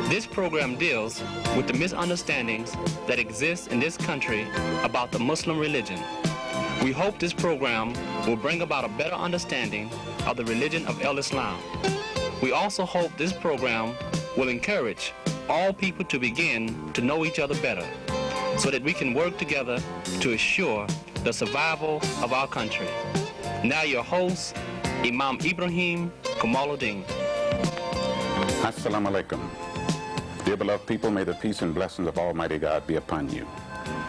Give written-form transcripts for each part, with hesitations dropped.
This program deals with the misunderstandings that exist in this country about the Muslim religion. We hope this program will bring about a better understanding of the religion of Islam. We also hope this program will encourage all people to begin to know each other better so that we can work together to assure the survival of our country. Now your host, Imam Ibrahim Kamaluddin. Assalamu alaikum. Dear beloved people, may the peace and blessings of Almighty God be upon you.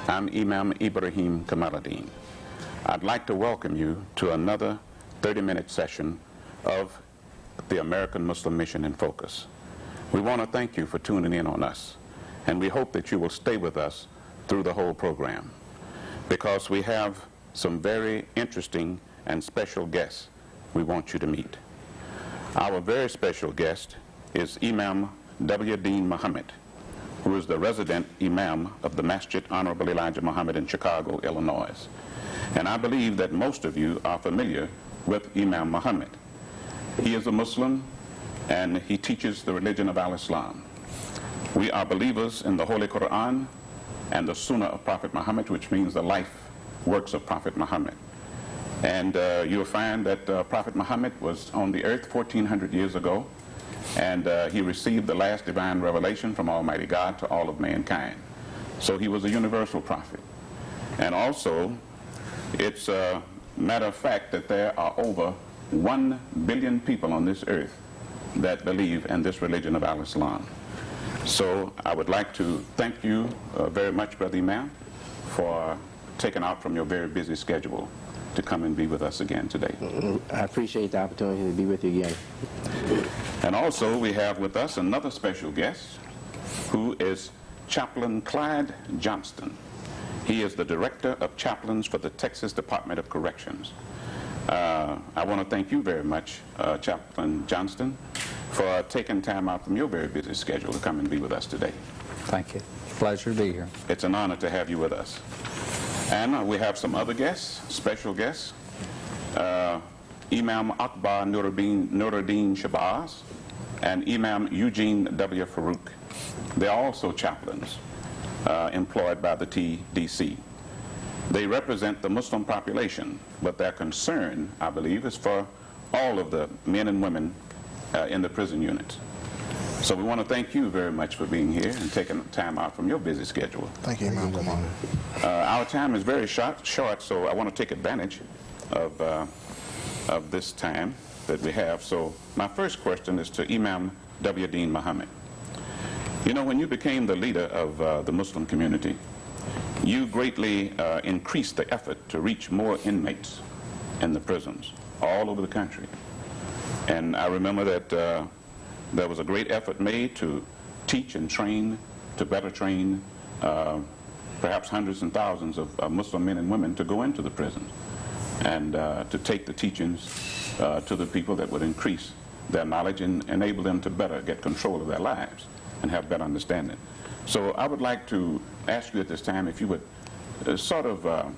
I'm Imam Ibrahim Kamaluddin. I'd like to welcome you to another 30-minute session of the American Muslim Mission in Focus. We want to thank you for tuning in on us, and we hope that you will stay with us through the whole program, because we have some very interesting and special guests we want you to meet. Our very special guest is Imam W. Dean Mohammed, who is the resident Imam of the Masjid Honorable Elijah Muhammad in Chicago, Illinois. And I believe that most of you are familiar with Imam Mohammed. He is a Muslim, and he teaches the religion of Al-Islam. We are believers in the Holy Quran and the Sunnah of Prophet Muhammad, which means the life works of Prophet Muhammad. And you'll find that Prophet Muhammad was on the earth 1400 years ago, and he received the last divine revelation from Almighty God to all of mankind. So he was a universal prophet. And also, it's a matter of fact that there are over 1 billion people on this earth that believe in this religion of Al-Islam. So I would like to thank you very much, Brother Imam, for taking out from your very busy schedule to come and be with us again today. I appreciate the opportunity to be with you again. And also we have with us another special guest, who is Chaplain Clyde Johnston. He is the Director of Chaplains for the Texas Department of Corrections. I want to thank you very much, Chaplain Johnston, for taking time out from your very busy schedule to come and be with us today. Thank you. It's a pleasure to be here. It's an honor to have you with us. And we have some other guests, special guests. Imam Akbar Nuruddin Shabazz and Imam Eugene W. Farouk. They're also chaplains employed by the TDC. They represent the Muslim population, but their concern, I believe, is for all of the men and women in the prison units. So we want to thank you very much for being here and taking time out from your busy schedule. Thank you, Imam. Our time is very short, so I want to take advantage of this time that we have. So my first question is to Imam W. Dean Mohammed. You know, when you became the leader of the Muslim community, you greatly increased the effort to reach more inmates in the prisons all over the country. And I remember that there was a great effort made to teach and train, to better train perhaps hundreds and thousands of Muslim men and women to go into the prisons and to take the teachings to the people that would increase their knowledge and enable them to better get control of their lives and have better understanding. So I would like to ask you at this time if you would sort of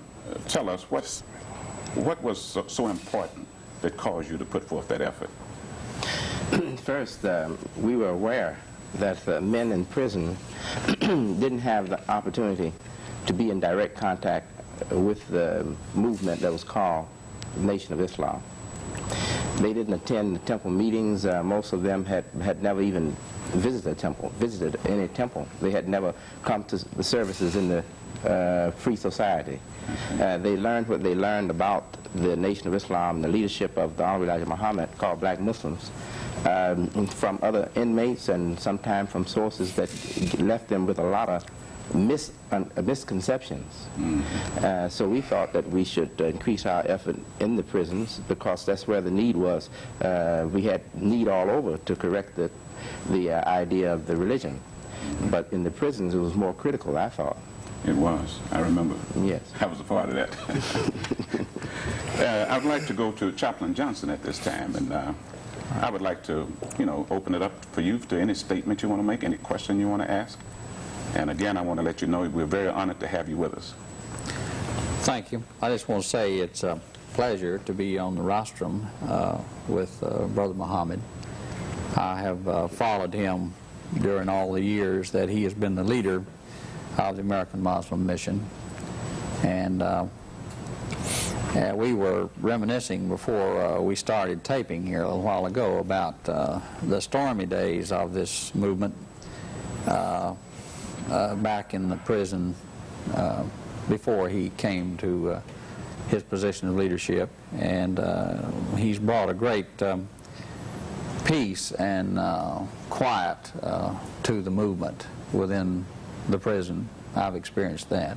tell us what was so important that caused you to put forth that effort. First, we were aware that the men in prison didn't have the opportunity to be in direct contact with the movement that was called the Nation of Islam. They didn't attend the temple meetings. Most of them had never even visited any temple. They had never come to the services in the free society. They learned what they learned about the Nation of Islam, the leadership of the Honorable Elijah Muhammad, called black Muslims, from other inmates and sometimes from sources that left them with a lot of misconceptions. So we thought that we should increase our effort in the prisons because that's where the need was. We had need all over to correct the idea of the religion. But in the prisons it was more critical, I thought. It was. I remember. Yes. I was a part of that. I'd like to go to Chaplain Johnson at this time, and I would like to, open it up for you to any statement you want to make, any question you want to ask. And again, I want to let you know we're very honored to have you with us. Thank you. I just want to say it's a pleasure to be on the rostrum with Brother Mohammed. I have followed him during all the years that he has been the leader of the American Muslim Mission. And we were reminiscing before we started taping here a little while ago about the stormy days of this movement back in the prison before he came to his position of leadership. And he's brought a great peace and quiet to the movement within the prison. I've experienced that.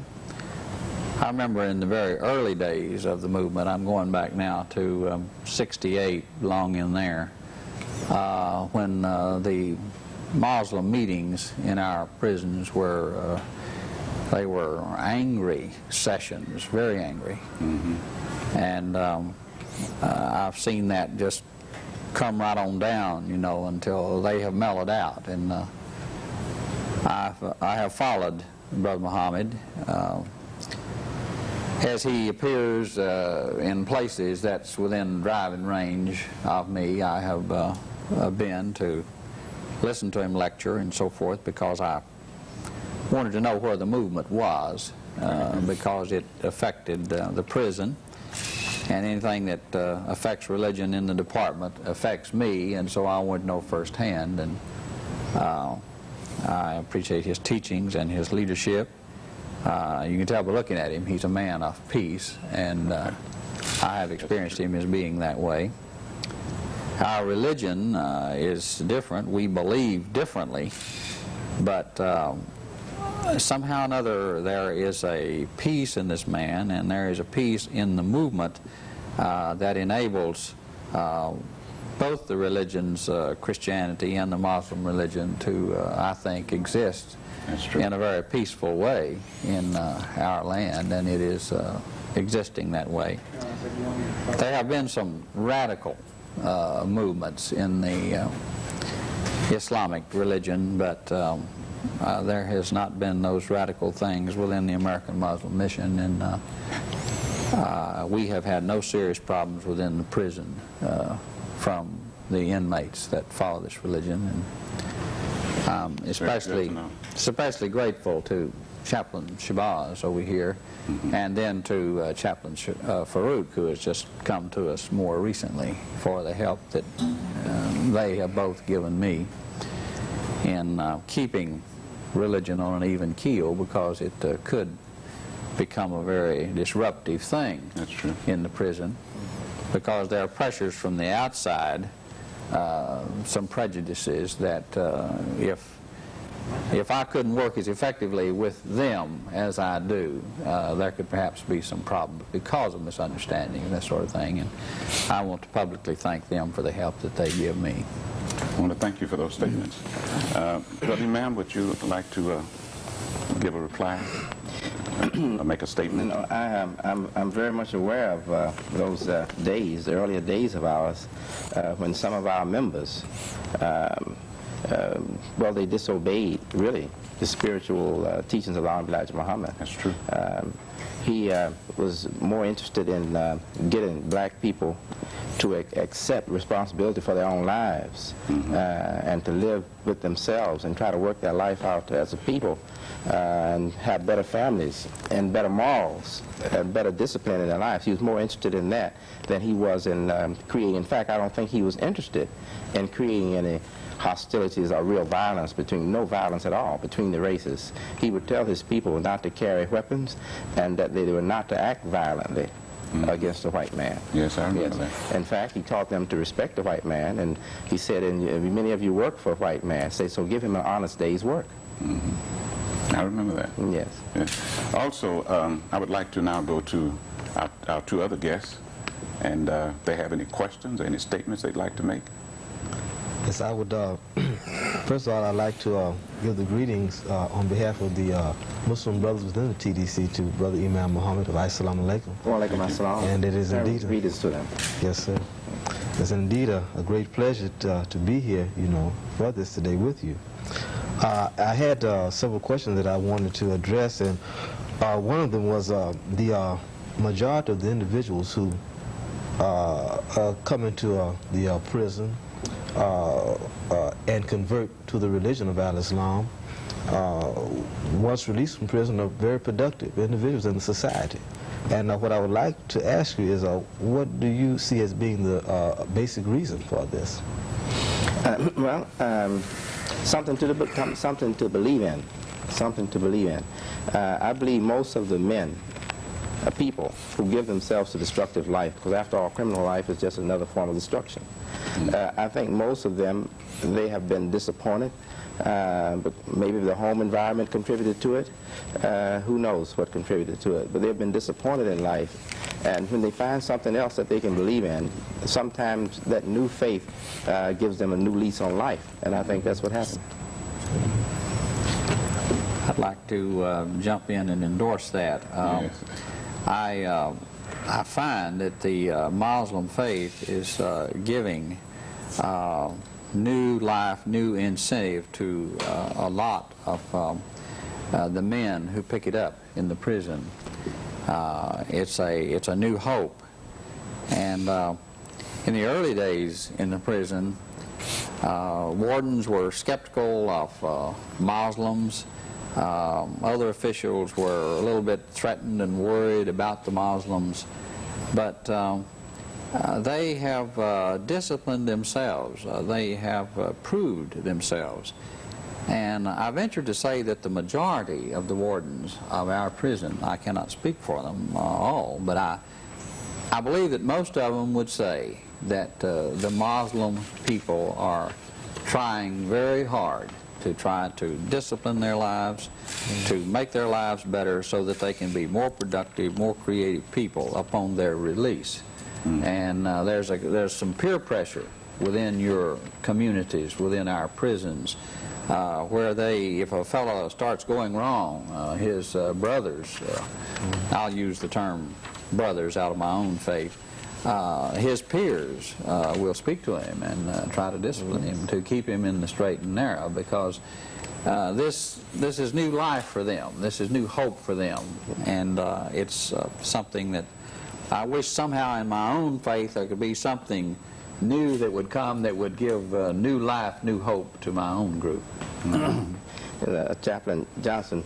I remember in the very early days of the movement, I'm going back now to 68, long in there, when the Muslim meetings in our prisons were, they were angry sessions, very angry. Mm-hmm. And I've seen that just come right on down, you know, until they have mellowed out. And I have followed Brother Mohammed as he appears in places that's within driving range of me. I have been to listen to him lecture and so forth because I wanted to know where the movement was, because it affected the prison, and anything that affects religion in the department affects me, and so I wanted to know firsthand. And I appreciate his teachings and his leadership. You can tell by looking at him, he's a man of peace, and I have experienced him as being that way. Our religion is different. We believe differently, but somehow or another there is a peace in this man, and there is a peace in the movement that enables both the religions, Christianity and the Muslim religion, to, I think, exist in a very peaceful way in our land, and it is existing that way. There have been some radical movements in the Islamic religion, but there has not been those radical things within the American Muslim Mission, and we have had no serious problems within the prison from the inmates that follow this religion. And I'm especially grateful to Chaplain Shabazz over here, and then to Chaplain Farouk, who has just come to us more recently, for the help that they have both given me in keeping religion on an even keel, because it could become a very disruptive thing in the prison, because there are pressures from the outside, some prejudices that if I couldn't work as effectively with them as I do, there could perhaps be some problem because of misunderstanding and that sort of thing. And I want to publicly thank them for the help that they give me. I want to thank you for those statements. Brother Imam, would you like to give a reply or make a statement? No, I'm very much aware of those days, the earlier days of ours, when some of our members, well, they disobeyed, really, the spiritual teachings of Elijah Muhammad. That's true. He was more interested in getting black people to accept responsibility for their own lives, and to live with themselves and try to work their life out as a people, and have better families and better morals and better discipline in their lives. He was more interested in that than he was in creating. In fact, I don't think he was interested in creating any hostilities or real violence, no violence at all between the races. He would tell his people not to carry weapons and that they were not to act violently against the white man. Yes, I remember that. In fact, he taught them to respect the white man, and he said, and many of you work for a white man, so give him an honest day's work. I remember that. Yes. Also, I would like to now go to our two other guests, and if they have any questions or any statements they'd like to make. Yes, I would, first of all, I'd like to give the greetings on behalf of the Muslim brothers within the TDC to Brother Imam Mohammed of Assalamu alaikum. Wa alaikum assalam. And it is indeed greetings to them. Yes, sir. It's indeed a great pleasure to be here, you know, for this today with you. I had several questions that I wanted to address, and one of them was the majority of the individuals who come into the prison and convert to the religion of Al-Islam, once released from prison, are very productive individuals in the society. And what I would like to ask you is, what do you see as being the basic reason for this? Well, something to believe in. Something to believe in. I believe most of the men, people who give themselves to destructive life, because after all, criminal life is just another form of destruction. I think most of them, they have been disappointed. But maybe the home environment contributed to it. Who knows what contributed to it? But they've been disappointed in life. And when they find something else that they can believe in, sometimes that new faith gives them a new lease on life. And I think that's what happened. I'd like to jump in and endorse that. I find that the Muslim faith is giving new life, new incentive to a lot of the men who pick it up in the prison. It's a new hope. And in the early days in the prison, wardens were skeptical of Muslims. Other officials were a little bit threatened and worried about the Muslims. But they have disciplined themselves. They have proved themselves. And I venture to say that the majority of the wardens of our prison, I cannot speak for them all, but I believe that most of them would say that the Muslim people are trying very hard to try to discipline their lives, to make their lives better so that they can be more productive, more creative people upon their release. And there's some peer pressure within your communities, within our prisons, where if a fellow starts going wrong, his brothers, I'll use the term brothers out of my own faith, his peers will speak to him and try to discipline him, to keep him in the straight and narrow, because this is new life for them. This is new hope for them. And it's something that I wish somehow in my own faith there could be something new that would come that would give new life, new hope to my own group. Chaplain Johnson,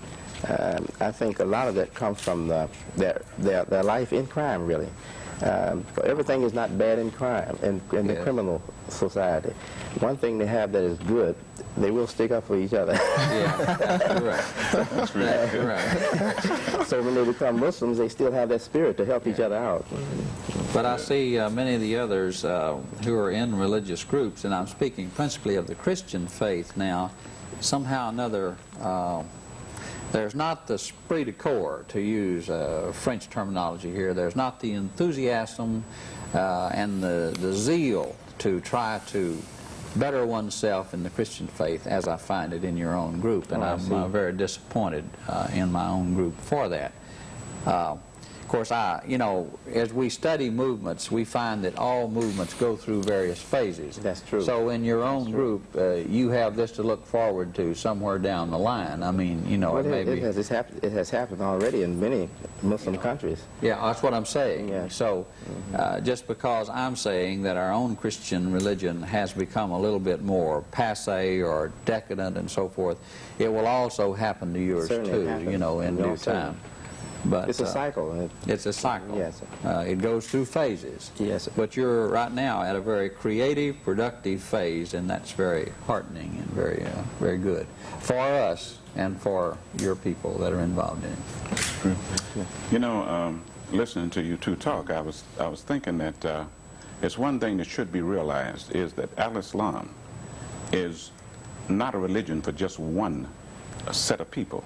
I think a lot of that comes from their life in crime, really. Everything is not bad in crime, in the criminal society. One thing they have that is good, they will stick up for each other. Yeah, right. That's right. So when they become Muslims, they still have that spirit to help each other out. But I see many of the others who are in religious groups, and I'm speaking principally of the Christian faith now, somehow or another, there's not the esprit de corps, to use French terminology here. There's not the enthusiasm and the zeal to try to better oneself in the Christian faith as I find it in your own group. And I'm very disappointed in my own group for that. Of course, as we study movements, we find that all movements go through various phases. That's true. So in your own group, you have this to look forward to somewhere down the line. I mean, well, it has happened already in many Muslim countries. Yeah, that's what I'm saying. Yeah. So just because I'm saying that our own Christian religion has become a little bit more passé or decadent and so forth, it will also happen to yours too, in due time. But it's a cycle. It's a cycle. Yes. It goes through phases. Yes. But you're right now at a very creative, productive phase, and that's very heartening and very, very good for us and for your people that are involved in it. Listening to you two talk, I was thinking that it's one thing that should be realized is that Al-Islam is not a religion for just one set of people.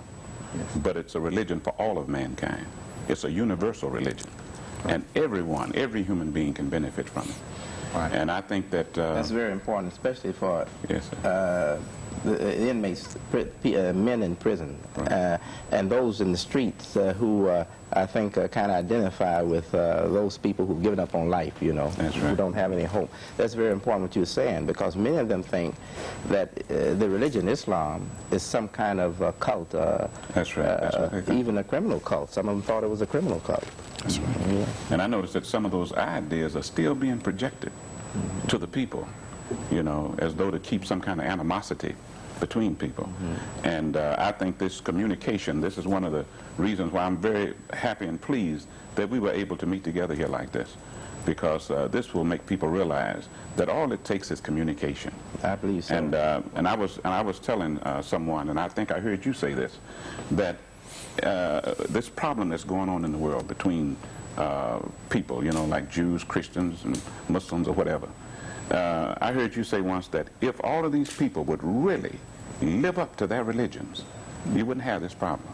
Yes. But it's a religion for all of mankind. It's a universal religion. Right. And every human being can benefit from it. Right. And I think that... that's very important, especially for yes, the inmates, men in prison, right. And those in the streets who I think kind of identify with those people who've given up on life, That's right. who don't have any hope. That's very important what you're saying, because many of them think that the religion Islam is some kind of cult. That's right. That's what even a criminal cult. Some of them thought it was a criminal cult. That's right. Yeah. And I noticed that some of those ideas are still being projected to the people. you know, as though to keep some kind of animosity between people. And I think this communication, this is one of the reasons why I'm very happy and pleased that we were able to meet together here like this, because this will make people realize that all it takes is communication. I believe so. And I was telling someone, and I think I heard you say this, that this problem that's going on in the world between people, you know, like Jews, Christians, and Muslims, or whatever. I heard you say once that if all of these people would really live up to their religions, you wouldn't have this problem.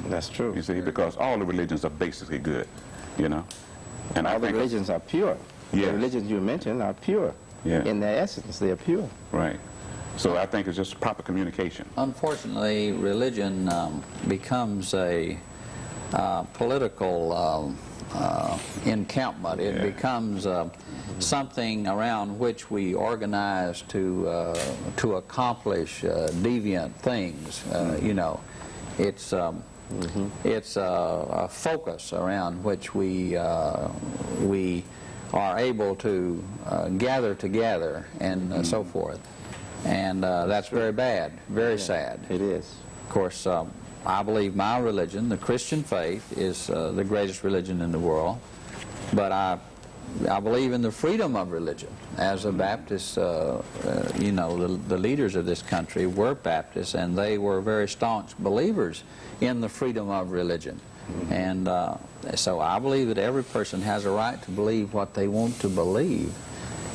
That's true. You see, because all the religions are basically good, you know. And all the religions are pure. Yes. The religions you mentioned are pure. Yeah. In their essence, they are pure. Right. So I think it's just proper communication. Unfortunately, religion becomes a political encampment. It becomes something around which we organize to accomplish deviant things. You know, it's a focus around which we are able to gather together and so forth. And that's very bad, very sad. It is. Of course, I believe my religion, the Christian faith, is the greatest religion in the world. But I believe in the freedom of religion. As a Baptist, you know, the leaders of this country were Baptists, and they were very staunch believers in the freedom of religion. And so I believe that every person has a right to believe what they want to believe.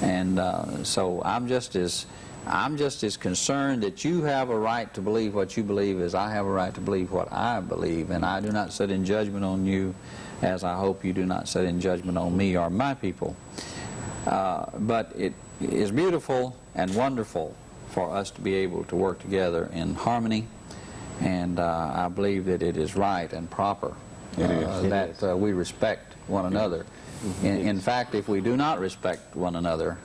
And so I'm just as concerned that you have a right to believe what you believe as I have a right to believe what I believe. And I do not sit in judgment on you, as I hope you do not sit in judgment on me or my people. But it is beautiful and wonderful for us to be able to work together in harmony. And I believe that it is right and proper that we respect one another. In fact, if we do not respect one another,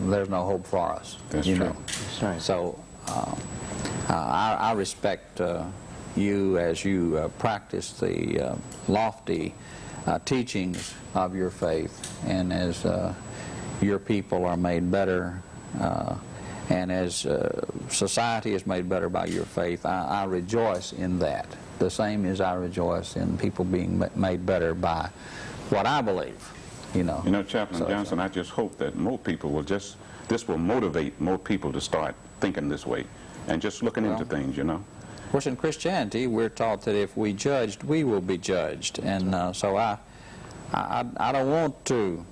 there's no hope for us. That's true. That's right. So I respect you as you practice the lofty teachings of your faith, and as your people are made better, and as society is made better by your faith, I rejoice in that. The same as I rejoice in people being made better by what I believe, you know. You know, Chaplain Johnson, I just hope that more people will this will motivate more people to start thinking this way and just looking into things, you know. Of course, in Christianity, we're taught that if we judged, we will be judged. And so I don't want to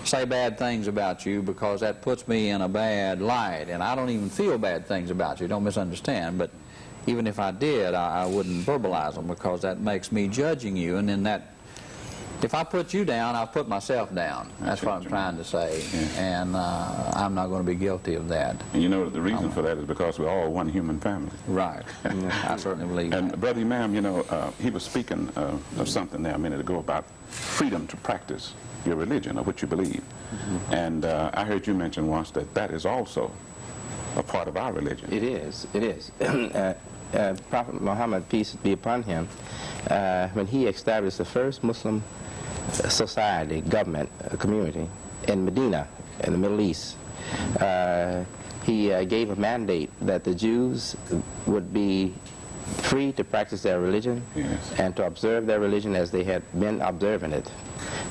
say bad things about you, because that puts me in a bad light. And I don't even feel bad things about you, don't misunderstand. But even if I did, I wouldn't verbalize them, because that makes me judging you. And then that, if I put you down, I'll put myself down. That's what I'm trying to say. Yeah. And I'm not going to be guilty of that. And you know, the reason for that is because we're all one human family. Right. I certainly believe and that. Brother Imam, you know, he was speaking of something there a minute ago about freedom to practice your religion or what you believe. And I heard you mention once that that is also a part of our religion. It is. It is. Prophet Muhammad, peace be upon him, when he established the first Muslim society, government, community in Medina, in the Middle East, he gave a mandate that the Jews would be free to practice their religion and to observe their religion as they had been observing it,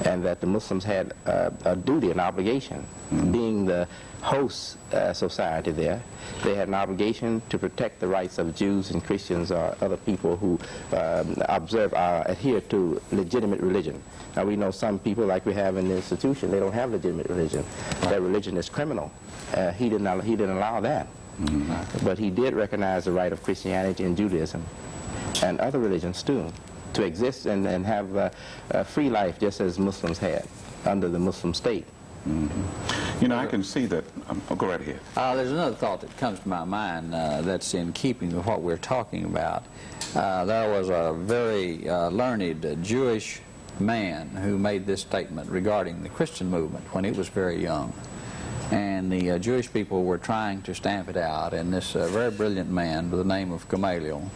and that the Muslims had a duty, an obligation, being the host society there. They had an obligation to protect the rights of Jews and Christians or other people who adhere to legitimate religion. Now, we know some people, like we have in the institution, they don't have legitimate religion. Their religion is criminal. He didn't allow that. But he did recognize the right of Christianity and Judaism and other religions too to exist and have a free life, just as Muslims had under the Muslim state. You know, I can see that. Go right ahead. There's another thought that comes to my mind that's in keeping with what we're talking about. There was a very learned Jewish man who made this statement regarding the Christian movement when it was very young. And the Jewish people were trying to stamp it out, and this very brilliant man by the name of Gamaliel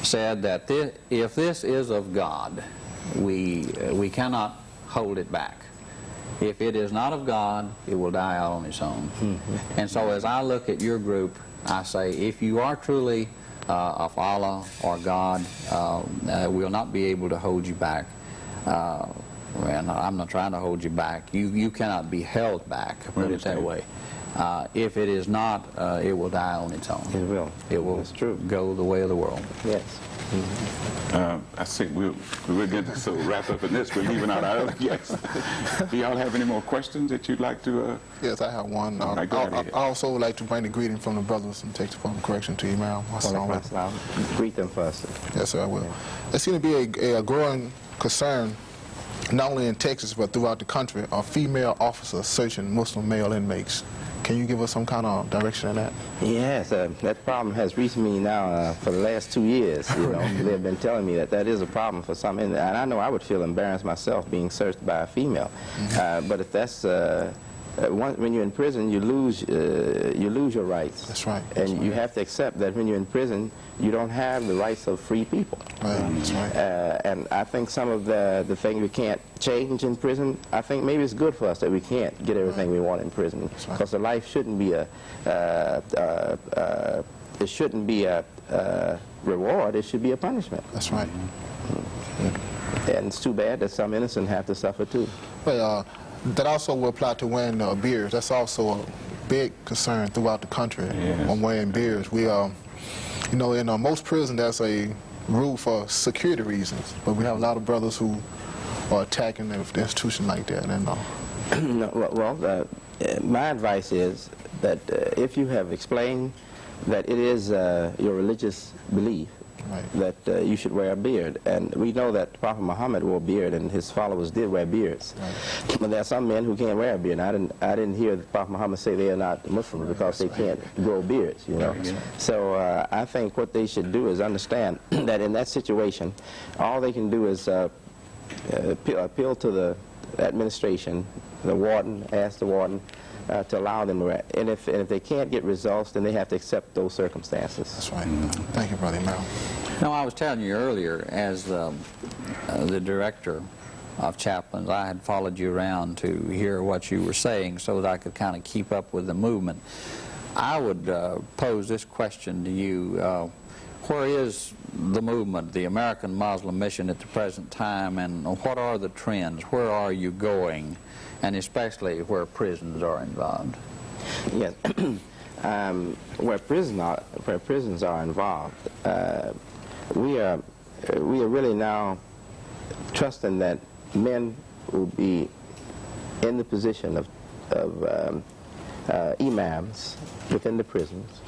said that if this is of God, we cannot hold it back. If it is not of God, it will die out on its own. And so as I look at your group, I say, if you are truly of Allah or God, we'll not be able to hold you back. And I'm not trying to hold you back. You cannot be held back, put it that way. If it is not, it will die on its own. It will. It will go the way of the world. Yes. I see we're getting so wrapped up in this, we're leaving out our other guests. Do y'all have any more questions that you'd like to? Yes, I have one. Right, go ahead. I also would like to bring the greeting from the brothers and take the form of correction to Imam. Greet them first. Yes, sir, I will. There seems to be a growing concern, not only in Texas but throughout the country, of female officers searching Muslim male inmates. Can you give us some kind of direction on that? Yes, that problem has reached me now for the last 2 years. You know, they've been telling me that is a problem for some, and I know I would feel embarrassed myself being searched by a female. But if that's when you're in prison, you lose your rights. That's right. And you have to accept that when you're in prison, you don't have the rights of free people. Right. That's right. And I think some of the things we can't change in prison, I think maybe it's good for us that we can't get everything we want in prison, because the life shouldn't be it shouldn't be a reward. It should be a punishment. That's right. And it's too bad that some innocent have to suffer too. But that also will apply to wearing beards. That's also a big concern throughout the country on wearing beards. We you know, in most prisons, there's a rule for security reasons, but we have a lot of brothers who are attacking the institution like that. And my advice is that if you have explained that it is your religious belief, that you should wear a beard. And we know that Prophet Muhammad wore a beard and his followers did wear beards. But there are some men who can't wear a beard. And I didn't hear Prophet Muhammad say they are not Muslims because they can't grow beards, you know. So I think what they should do is understand that in that situation, all they can do is appeal to the administration, the warden, ask the warden to allow them to wear. And if they can't get results, then they have to accept those circumstances. That's right. Thank you, Brother Imam. No, I was telling you earlier, as the director of Chaplains, I had followed you around to hear what you were saying so that I could kind of keep up with the movement. I would pose this question to you. Where is the movement, the American Muslim Mission at the present time, and what are the trends? Where are you going, and especially where prisons are involved? Yes. Where prisons are involved, we are really now trusting that men will be in the position of imams within the prisons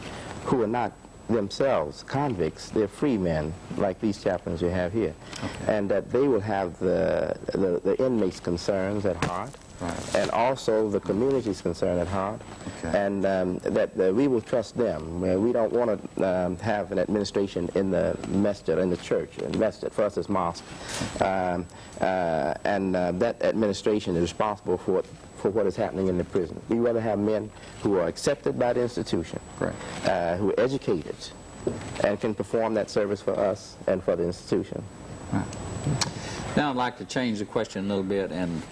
who are not themselves convicts. They're free men like these chaplains you have here, and that they will have the inmates' concerns at heart. And also the community's concern at heart, and that we will trust them. We don't want to have an administration in the masjid, in the church. And masjid for us is mosque, and that administration is responsible for what is happening in the prison. We rather have men who are accepted by the institution, who are educated, and can perform that service for us and for the institution. Now I'd like to change the question a little bit, and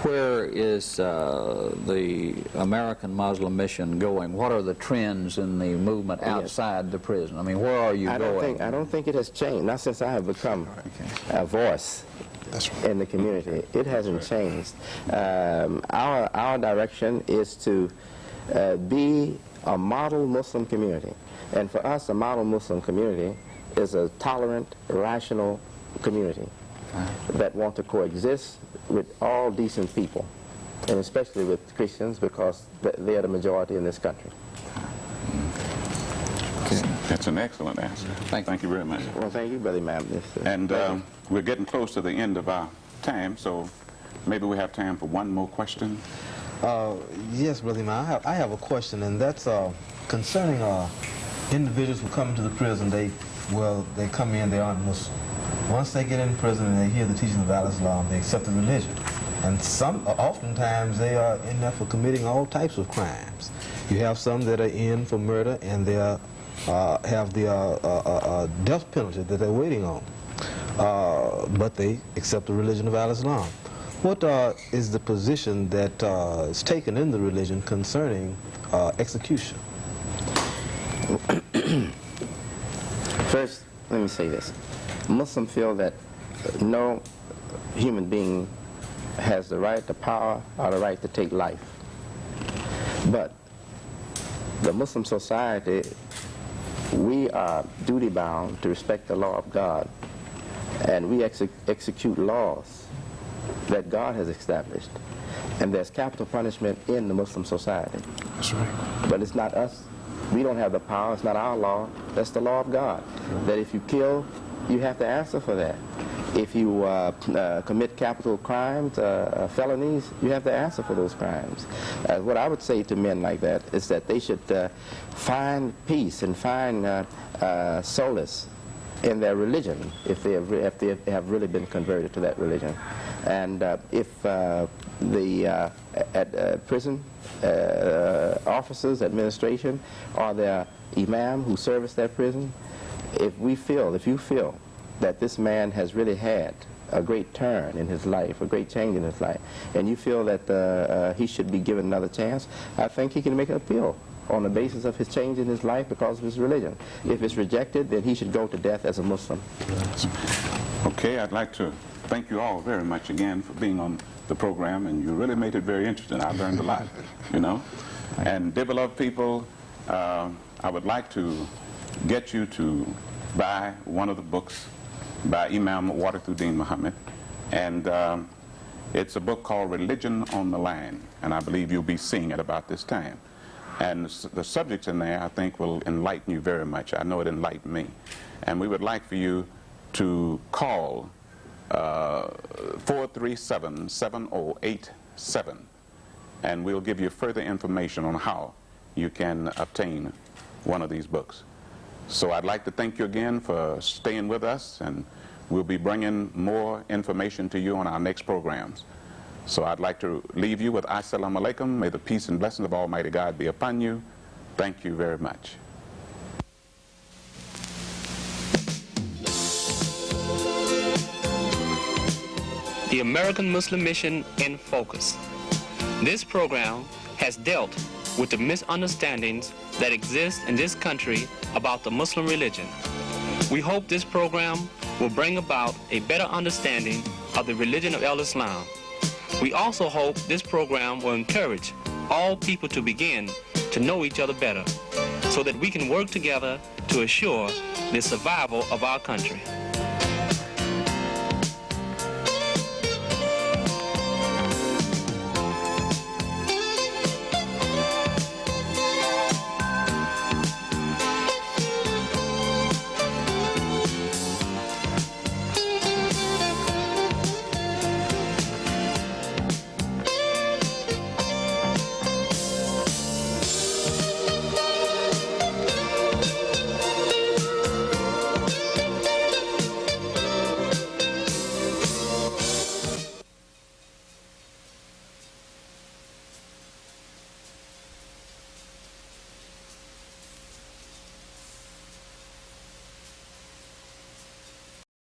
where is the American Muslim Mission going? What are the trends in the movement outside the prison? I mean, where are you going? I don't think it has changed. Not since I have become a voice in the community. It hasn't changed. Our direction is to be a model Muslim community. And for us, a model Muslim community is a tolerant, rational community that want to coexist with all decent people, and especially with Christians, because they are the majority in this country. That's an excellent answer. Thank you very much. Well, thank you, Brother Imam. And we're getting close to the end of our time, so maybe we have time for one more question. Yes, Brother Imam, I have a question, and that's concerning individuals who come into the prison. They come in, they aren't Muslim. Once they get in prison and they hear the teaching of Al-Islam, they accept the religion. And oftentimes they are in there for committing all types of crimes. You have some that are in for murder, and they have the death penalty that they're waiting on. But they accept the religion of Al-Islam. What is the position that is taken in the religion concerning execution? First, let me say this. Muslims feel that no human being has the right, the power, or the right to take life. But the Muslim society, we are duty-bound to respect the law of God, and we execute laws that God has established. And there's capital punishment in the Muslim society. That's right. But it's not us. We don't have the power. It's not our law. That's the law of God. That if you kill, you have to answer for that. If you commit capital crimes, felonies, you have to answer for those crimes. What I would say to men like that is that they should find peace and find solace in their religion if they have really been converted to that religion. And if the prison officers, administration, or their imam who service that prison, if you feel that this man has really had a great turn in his life, a great change in his life, and you feel that he should be given another chance, I think he can make an appeal on the basis of his change in his life because of his religion. If it's rejected, then he should go to death as a Muslim. Okay, I'd like to thank you all very much again for being on the program, and you really made it very interesting. I learned a lot, you know. And dear beloved people, I would like to get you to buy one of the books by Imam Warithuddin Mohammed, and it's a book called Religion on the Line, and I believe you'll be seeing it about this time. And the subjects in there, I think, will enlighten you very much. I know it enlightened me. And we would like for you to call 437-7087, and we'll give you further information on how you can obtain one of these books. So I'd like to thank you again for staying with us, and we'll be bringing more information to you on our next programs. So I'd like to leave you with Assalamu alaikum. May the peace and blessings of Almighty God be upon you. Thank you very much. The American Muslim Mission in Focus. This program has dealt with the misunderstandings that exist in this country about the Muslim religion. We hope this program will bring about a better understanding of the religion of Islam. We also hope this program will encourage all people to begin to know each other better so that we can work together to assure the survival of our country.